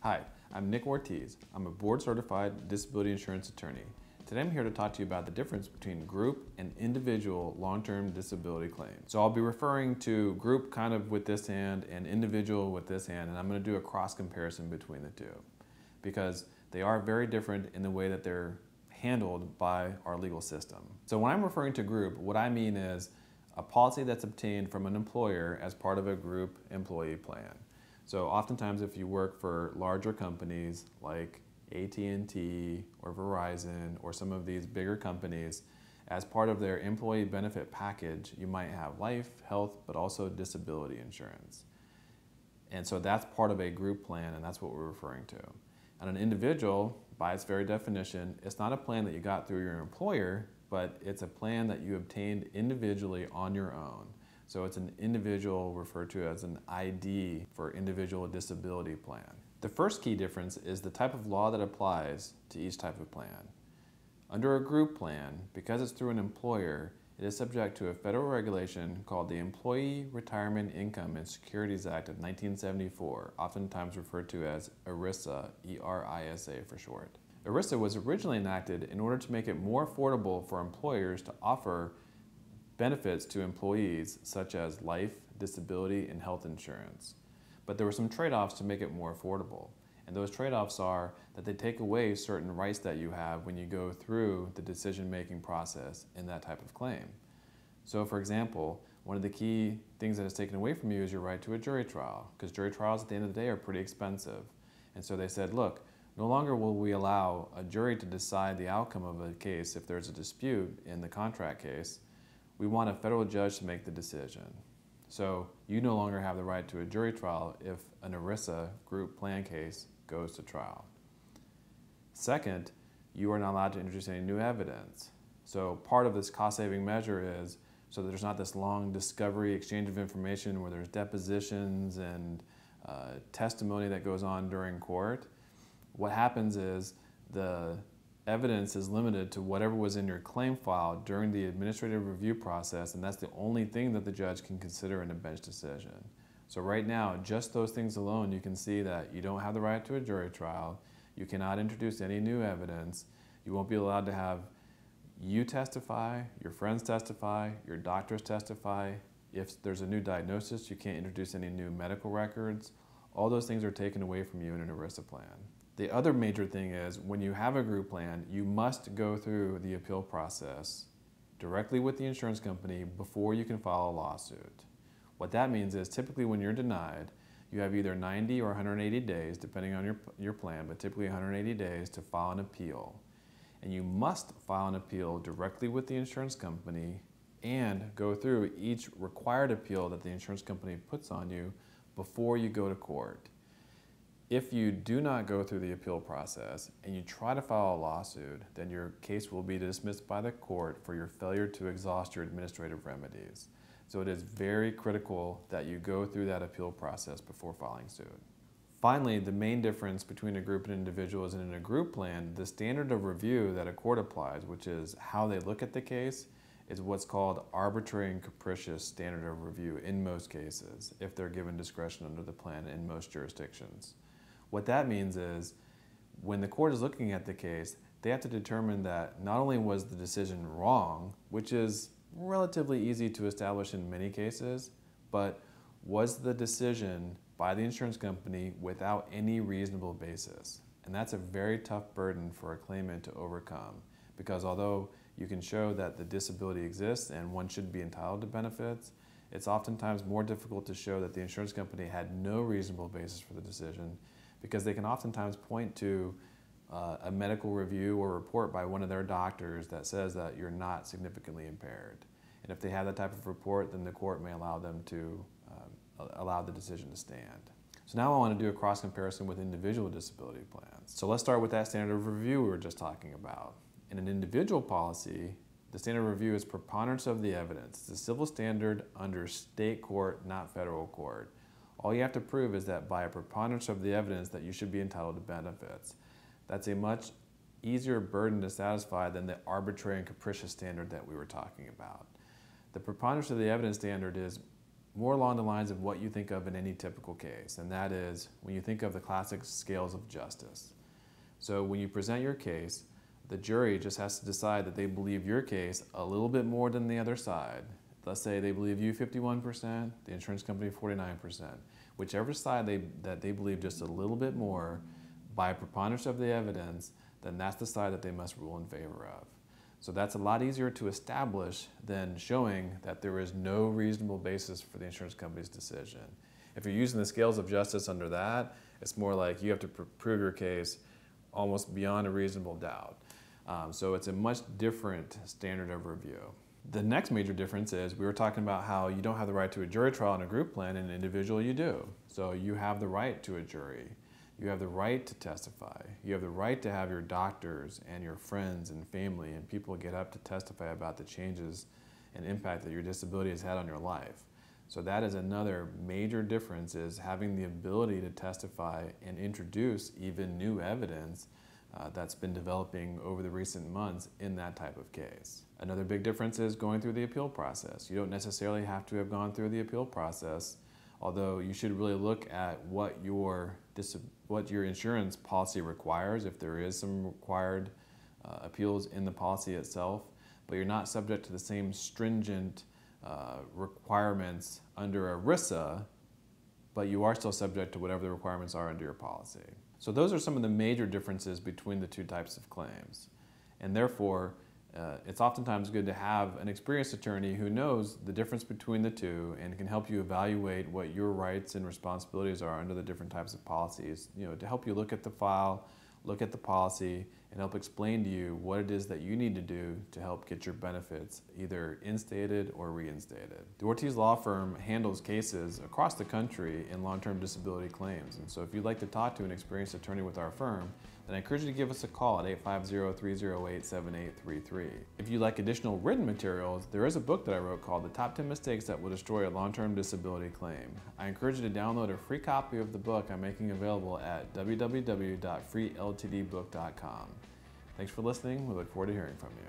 Hi, I'm Nick Ortiz. I'm a board-certified disability insurance attorney. Today I'm here to talk to you about the difference between group and individual long-term disability claims. So I'll be referring to group kind of with this hand and individual with this hand, and I'm going to do a cross comparison between the two because they are very different in the way that they're handled by our legal system. So when I'm referring to group, what I mean is a policy that's obtained from an employer as part of a group employee plan. So oftentimes if you work for larger companies like AT&T or Verizon or some of these bigger companies, as part of their employee benefit package, you might have life, health, but also disability insurance. And so that's part of a group plan, and that's what we're referring to. And an individual, by its very definition, it's not a plan that you got through your employer, but it's a plan that you obtained individually on your own. So it's an individual referred to as an ID for individual disability plan. The first key difference is the type of law that applies to each type of plan. Under a group plan, because it's through an employer, it is subject to a federal regulation called the Employee Retirement Income and Securities Act of 1974, oftentimes referred to as ERISA, E-R-I-S-A for short. ERISA was originally enacted in order to make it more affordable for employers to offer benefits to employees such as life, disability, and health insurance. But there were some trade-offs to make it more affordable. And those trade-offs are that they take away certain rights that you have when you go through the decision-making process in that type of claim. So for example, one of the key things that is taken away from you is your right to a jury trial, because jury trials at the end of the day are pretty expensive. And so they said, look, no longer will we allow a jury to decide the outcome of a case if there's a dispute in the contract case. We want a federal judge to make the decision. So you no longer have the right to a jury trial if an ERISA group plan case goes to trial. Second, you are not allowed to introduce any new evidence. So part of this cost-saving measure is so that there's not this long discovery exchange of information where there's depositions and testimony that goes on during court. What happens is the evidence is limited to whatever was in your claim file during the administrative review process, and that's the only thing that the judge can consider in a bench decision. So right now, just those things alone, you can see that you don't have the right to a jury trial, you cannot introduce any new evidence, you won't be allowed to have you testify, your friends testify, your doctors testify. If there's a new diagnosis, you can't introduce any new medical records. All those things are taken away from you in an ERISA plan. The other major thing is when you have a group plan, you must go through the appeal process directly with the insurance company before you can file a lawsuit. What that means is typically when you're denied, you have either 90 or 180 days, depending on your plan, but typically 180 days to file an appeal. And you must file an appeal directly with the insurance company and go through each required appeal that the insurance company puts on you before you go to court. If you do not go through the appeal process and you try to file a lawsuit, then your case will be dismissed by the court for your failure to exhaust your administrative remedies. So it is very critical that you go through that appeal process before filing suit. Finally, the main difference between a group and individual is in a group plan, the standard of review that a court applies, which is how they look at the case, is what's called arbitrary and capricious standard of review in most cases, if they're given discretion under the plan in most jurisdictions. What that means is when the court is looking at the case, they have to determine that not only was the decision wrong, which is relatively easy to establish in many cases, but was the decision by the insurance company without any reasonable basis. And that's a very tough burden for a claimant to overcome, because although you can show that the disability exists and one should be entitled to benefits, it's oftentimes more difficult to show that the insurance company had no reasonable basis for the decision, because they can oftentimes point to a medical review or report by one of their doctors that says that you're not significantly impaired. And if they have that type of report, then the court may allow them to allow the decision to stand. So now I want to do a cross comparison with individual disability plans. So let's start with that standard of review we were just talking about. In an individual policy, the standard of review is preponderance of the evidence. It's a civil standard under state court, not federal court. All you have to prove is that by a preponderance of the evidence that you should be entitled to benefits. That's a much easier burden to satisfy than the arbitrary and capricious standard that we were talking about. The preponderance of the evidence standard is more along the lines of what you think of in any typical case, and that is when you think of the classic scales of justice. So when you present your case, the jury just has to decide that they believe your case a little bit more than the other side. Let's say they believe you 51%, the insurance company 49%. Whichever side that they believe just a little bit more, by a preponderance of the evidence, then that's the side that they must rule in favor of. So that's a lot easier to establish than showing that there is no reasonable basis for the insurance company's decision. If you're using the scales of justice under that, it's more like you have to prove your case almost beyond a reasonable doubt. So it's a much different standard of review. The next major difference is we were talking about how you don't have the right to a jury trial in a group plan, and an individual you do. So you have the right to a jury. You have the right to testify. You have the right to have your doctors and your friends and family and people get up to testify about the changes and impact that your disability has had on your life. So that is another major difference, is having the ability to testify and introduce even new evidence that's been developing over the recent months in that type of case. Another big difference is going through the appeal process. You don't necessarily have to have gone through the appeal process, although you should really look at what your insurance policy requires, if there is some required appeals in the policy itself, but you're not subject to the same stringent requirements under ERISA, but you are still subject to whatever the requirements are under your policy. So those are some of the major differences between the two types of claims. And therefore, it's oftentimes good to have an experienced attorney who knows the difference between the two and can help you evaluate what your rights and responsibilities are under the different types of policies, to help you look at the file, look at the policy, and help explain to you what it is that you need to do to help get your benefits either instated or reinstated. The Ortiz Law Firm handles cases across the country in long-term disability claims, and so if you'd like to talk to an experienced attorney with our firm, then I encourage you to give us a call at 850-308-7833. If you'd like additional written materials, there is a book that I wrote called The Top 10 Mistakes That Will Destroy a Long-Term Disability Claim. I encourage you to download a free copy of the book I'm making available at www.freeltdbook.com. Thanks for listening. We look forward to hearing from you.